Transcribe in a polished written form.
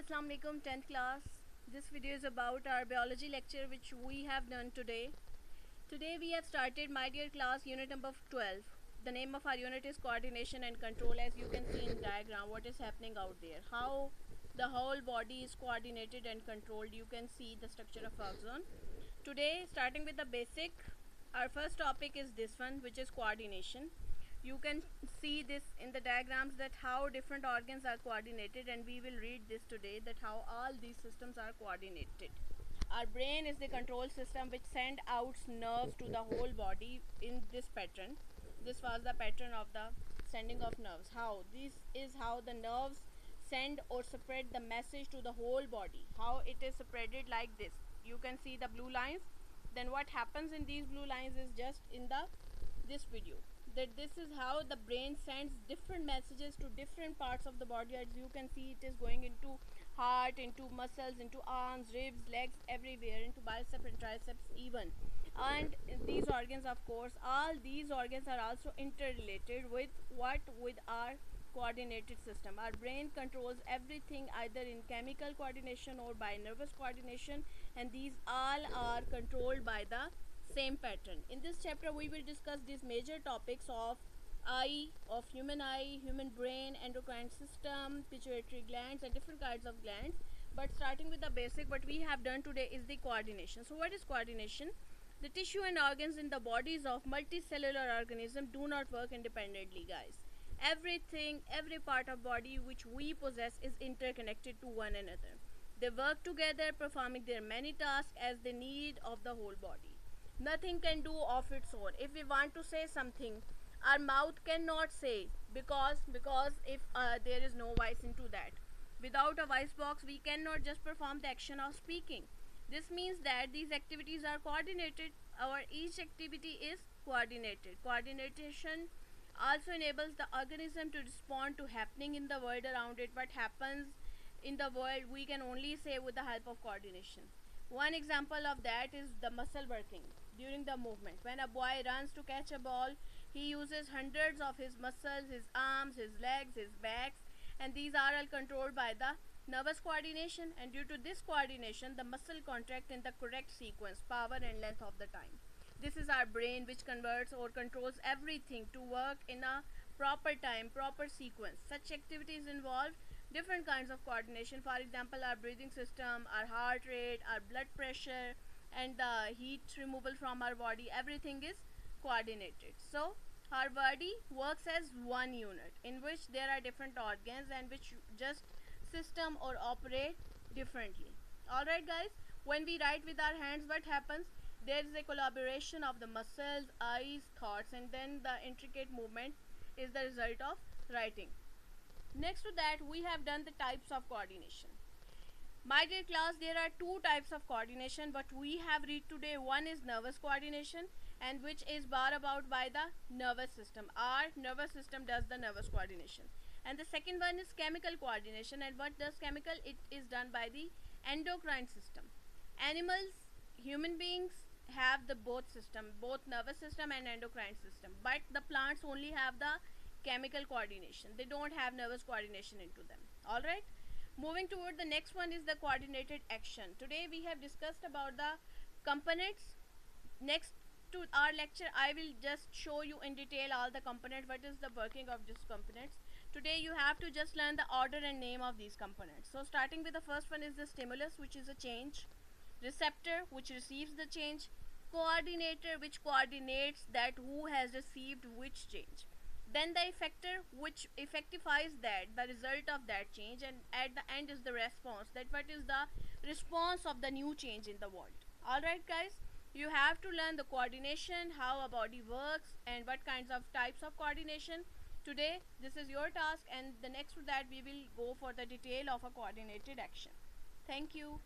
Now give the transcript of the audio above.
Assalamu alaikum 10th class. This video is about our biology lecture which we have done today. Today we have started, my dear class, unit number 12. The name of our unit is coordination and control. As you can see in diagram what is happening out there, how the whole body is coordinated and controlled. You can see the structure of axon. Today, starting with the basic, our first topic is this one, which is coordination. You can see this in the diagrams that how different organs are coordinated, and we will read this today, that how all these systems are coordinated. Our brain is the control system which send out nerves to the whole body in this pattern. This was the pattern of the sending of nerves. How this is how the nerves send or spread the message to the whole body. How it is spreaded like this. You can see the blue lines. Then what happens in these blue lines is just in the this video, that this is how the brain sends different messages to different parts of the body. As you can see, it is going into heart, into muscles, into arms, ribs, legs, everywhere, into biceps and triceps even. And these organs, of course, all these organs are also interrelated with what? With our coordinated system. Our brain controls everything either in chemical coordination or by nervous coordination, and these all are controlled by the same pattern. In this chapter we will discuss these major topics of eye, of human brain, endocrine system, pituitary glands, and different kinds of glands. But starting with the basic, what we have done today is the coordination. So what is coordination? The tissue and organs in the bodies of multicellular organisms do not work independently, guys. Everything, every part of body which we possess is interconnected to one another. They work together, performing their many tasks as the need of the whole body. Nothing can do of its own. If we want to say something, our mouth cannot say, because if there is no voice into that. Without a voice box, we cannot just perform the action of speaking. This means that these activities are coordinated. Our each activity is coordinated. Coordination also enables the organism to respond to happening in the world around it. What happens in the world we can only say with the help of coordination. One example of that is the muscle working during the movement. When a boy runs to catch a ball, he uses hundreds of his muscles, his arms, his legs, his backs, and these are all controlled by the nervous coordination, and due to this coordination the muscle contract in the correct sequence, power and length of the time. This is our brain which converts or controls everything to work in a proper time, proper sequence. Such activities involve different kinds of coordination. For example, our breathing system, our heart rate, our blood pressure, and the heat removal from our body, everything is coordinated. So our body works as one unit in which there are different organs and which just system or operate differently. Alright guys, when we write with our hands, what happens? There is a collaboration of the muscles, eyes, thoughts, and then the intricate movement is the result of writing. Next to that, we have done the types of coordination. My dear class, there are two types of coordination but we have read today. One is nervous coordination, and which is brought about by the nervous system. Our nervous system does the nervous coordination. And the second one is chemical coordination, and what does chemical? It is done by the endocrine system. Animals, human beings have the both system, both nervous system and endocrine system, but the plants only have the chemical coordination. They don't have nervous coordination into them. Alright, moving toward the next one is the coordinated action. Today we have discussed about the components. Next to our lecture I will just show you in detail all the components, what is the working of these components. Today you have to just learn the order and name of these components. So starting with the first one is the stimulus, which is a change, receptor, which receives the change, coordinator, which coordinates that who has received which change, then the effector, which effectifies that the result of that change, and at the end is the response, that what is the response of the new change in the world. Alright guys, you have to learn the coordination, how a body works, and what kinds of types of coordination. Today this is your task, and the next to that we will go for the detail of a coordinated action. Thank you.